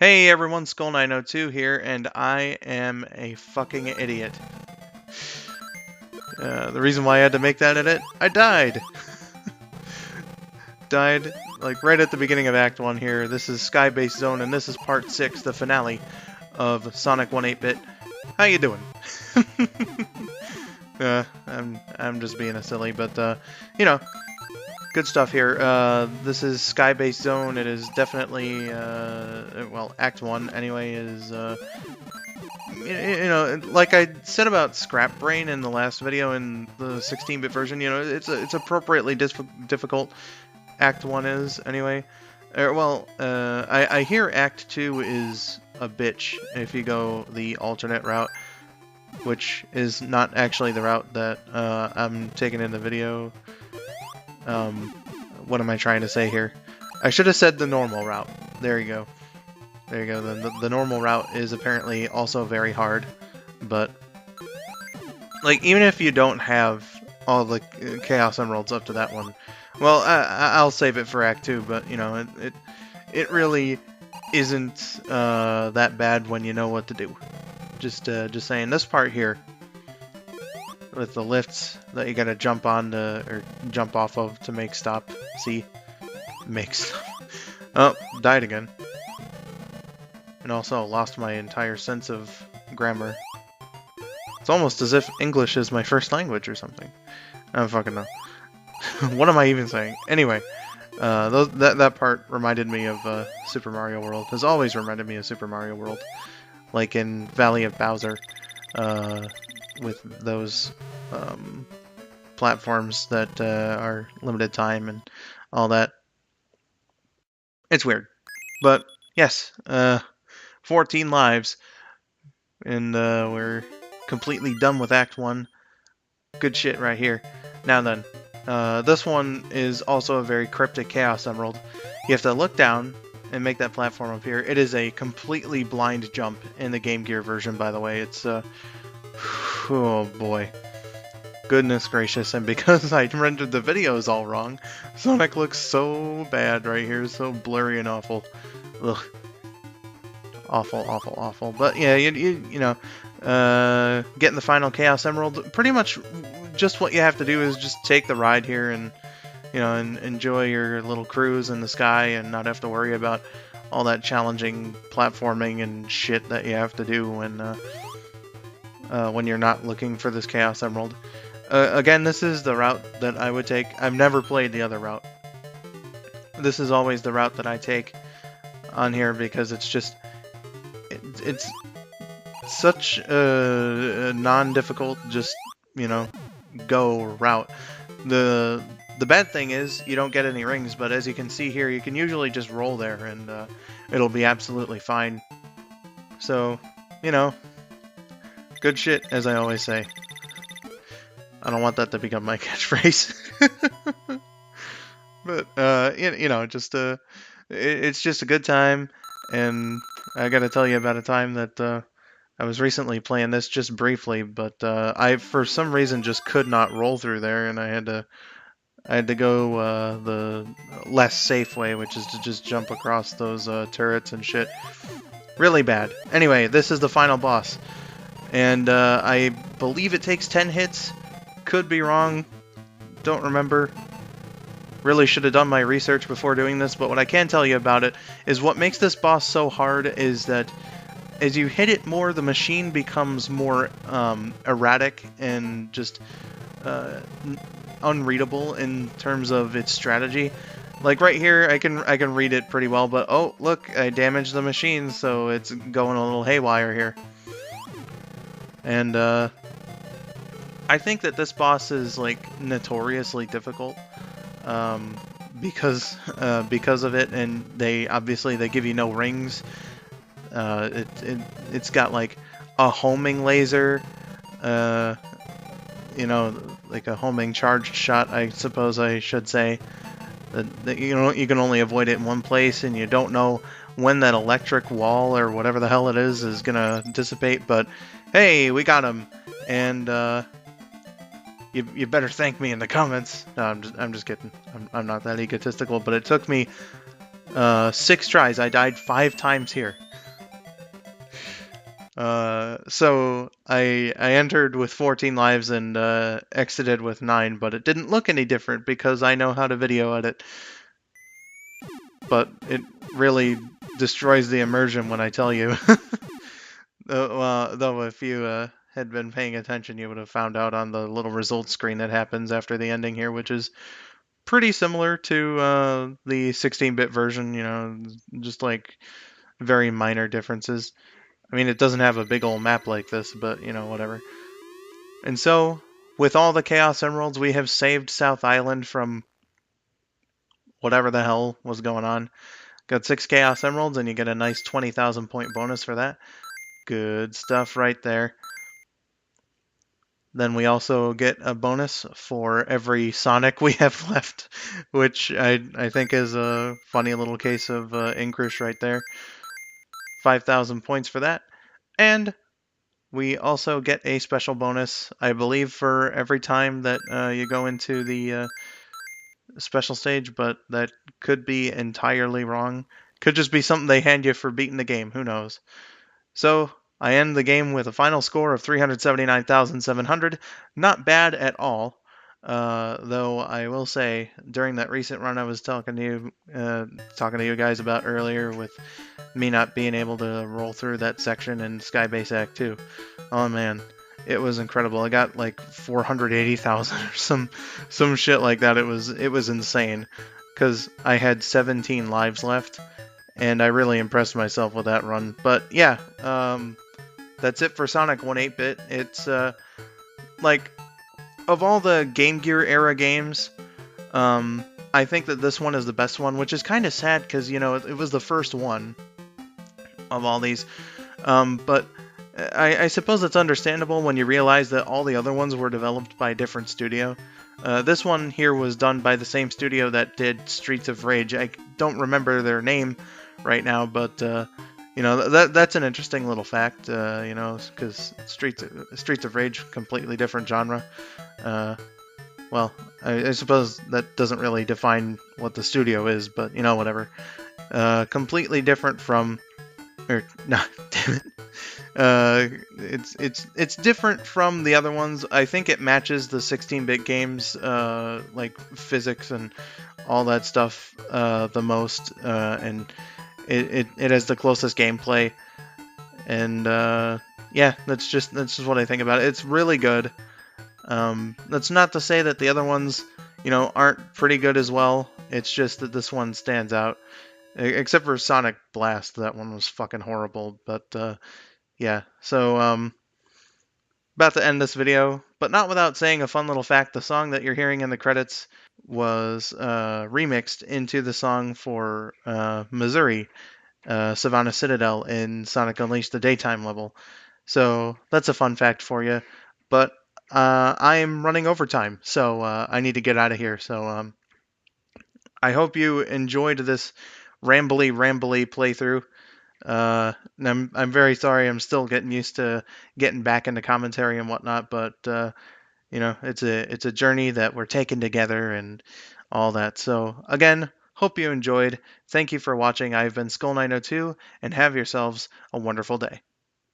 Hey everyone, Skull902 here, and I am a fucking idiot. The reason why I had to make that edit, I died! Died, like, right at the beginning of Act 1 here. This is Sky-Based Zone, and this is Part 6, the finale of Sonic 1 8-Bit. How you doing? I'm just being a silly, but, you know, good stuff here. This is Sky-Based Zone. It is definitely, well, Act 1, anyway, is, you know, like I said about Scrap Brain in the last video in the 16-bit version, you know, it's appropriately difficult. Act 1 is, anyway. I hear Act 2 is a bitch if you go the alternate route, which is not actually the route that I'm taking in the video. What am I trying to say here? I should have said the normal route. There you go. There you go. The normal route is apparently also very hard, but like even if you don't have all the Chaos Emeralds up to that one, well, I'll save it for Act 2. But you know, it really isn't that bad when you know what to do. Just saying, this part here with the lifts that you gotta jump on to, or jump off of to make stop. See, make stop. Oh, died again. And also lost my entire sense of grammar. It's almost as if English is my first language or something. I don't fucking know. What am I even saying? Anyway, that part reminded me of Super Mario World. Has always reminded me of Super Mario World. Like in Valley of Bowser, with those platforms that are limited time and all that. It's weird. But, yes, 14 lives, and we're completely done with Act 1. Good shit right here. Now then, this one is also a very cryptic Chaos Emerald. You have to look down and make that platform up here. It is a completely blind jump in the Game Gear version, by the way. It's, oh boy. Goodness gracious, and because I rendered the videos all wrong, Sonic looks so bad right here, so blurry and awful. Ugh. Awful, awful, awful. But yeah, you know, getting the final Chaos Emerald, pretty much just what you have to do is just take the ride here and, you know, and enjoy your little cruise in the sky and not have to worry about all that challenging platforming and shit that you have to do when you're not looking for this Chaos Emerald. Again, this is the route that I would take. I've never played the other route. This is always the route that I take on here because it's just... It's such a non-difficult, just, you know, go route. The bad thing is you don't get any rings, but as you can see here, you can usually just roll there and it'll be absolutely fine. So, you know, good shit, as I always say. I don't want that to become my catchphrase. But, you know, just it's just a good time, and I gotta tell you about a time that I was recently playing this just briefly, but I for some reason just could not roll through there, and I had to go the less safe way, which is to just jump across those turrets and shit. Really bad. Anyway, this is the final boss, and I believe it takes 10 hits. Could be wrong. Don't remember. Really should have done my research before doing this, but what I can tell you about it is what makes this boss so hard is that as you hit it more, the machine becomes more erratic and just unreadable in terms of its strategy. Like right here, I can read it pretty well, but oh look, I damaged the machine, so it's going a little haywire here. And I think that this boss is like notoriously difficult. Because of it, and they give you no rings. It's got like a homing laser, you know, like a homing charged shot, I suppose I should say. That you know, you can only avoid it in one place, and you don't know when that electric wall or whatever the hell it is gonna dissipate. But hey, we got him, and you better thank me in the comments. No, I'm just kidding. I'm not that egotistical, but it took me 6 tries. I died 5 times here. So I entered with 14 lives and exited with 9, but it didn't look any different because I know how to video edit. But it really destroys the immersion when I tell you. Though if you had been paying attention, you would have found out on the little results screen that happens after the ending here, which is pretty similar to the 16-bit version. Just like very minor differences. I mean, it doesn't have a big old map like this, but whatever. And so, with all the Chaos Emeralds, we have saved South Island from whatever the hell was going on. Got 6 Chaos Emeralds, and you get a nice 20,000 point bonus for that. Good stuff right there. Then we also get a bonus for every Sonic we have left, which I think is a funny little case of Inkrish right there. 5,000 points for that. And we also get a special bonus, I believe, for every time that you go into the special stage, but that could be entirely wrong. Could just be something they hand you for beating the game. Who knows? So I end the game with a final score of 379,700. Not bad at all. Though I will say, during that recent run I was talking to you guys about earlier, with me not being able to roll through that section in Skybase Act 2. Oh man, it was incredible. I got like 480,000 or some shit like that. It was insane because I had 17 lives left, and I really impressed myself with that run. But yeah, that's it for Sonic 1 8-bit. It's like, of all the Game Gear era games, I think that this one is the best one, which is kind of sad because it was the first one of all these. But I suppose it's understandable when you realize that all the other ones were developed by a different studio. This one here was done by the same studio that did Streets of Rage. I don't remember their name right now, but that's an interesting little fact. Because Streets of Rage, completely different genre. Well, I suppose that doesn't really define what the studio is, but whatever. Completely different from, or no, damn it. It's different from the other ones. I think it matches the 16-bit games, like physics and all that stuff, the most, and it has the closest gameplay. And yeah, that's just what I think about it. It's really good. That's not to say that the other ones, aren't pretty good as well. It's just that this one stands out. Except for Sonic Blast, that one was fucking horrible. But yeah, so about to end this video, but not without saying a fun little fact. The song that you're hearing in the credits was remixed into the song for Missouri, Savannah Citadel in Sonic Unleashed the Daytime level. So that's a fun fact for you. But I'm running overtime, so I need to get out of here. So I hope you enjoyed this rambly playthrough. I'm very sorry. I'm still getting used to getting back into commentary and whatnot, but it's a journey that we're taking together and all that. So again, hope you enjoyed. Thank you for watching. I've been Skull902, and have yourselves a wonderful day.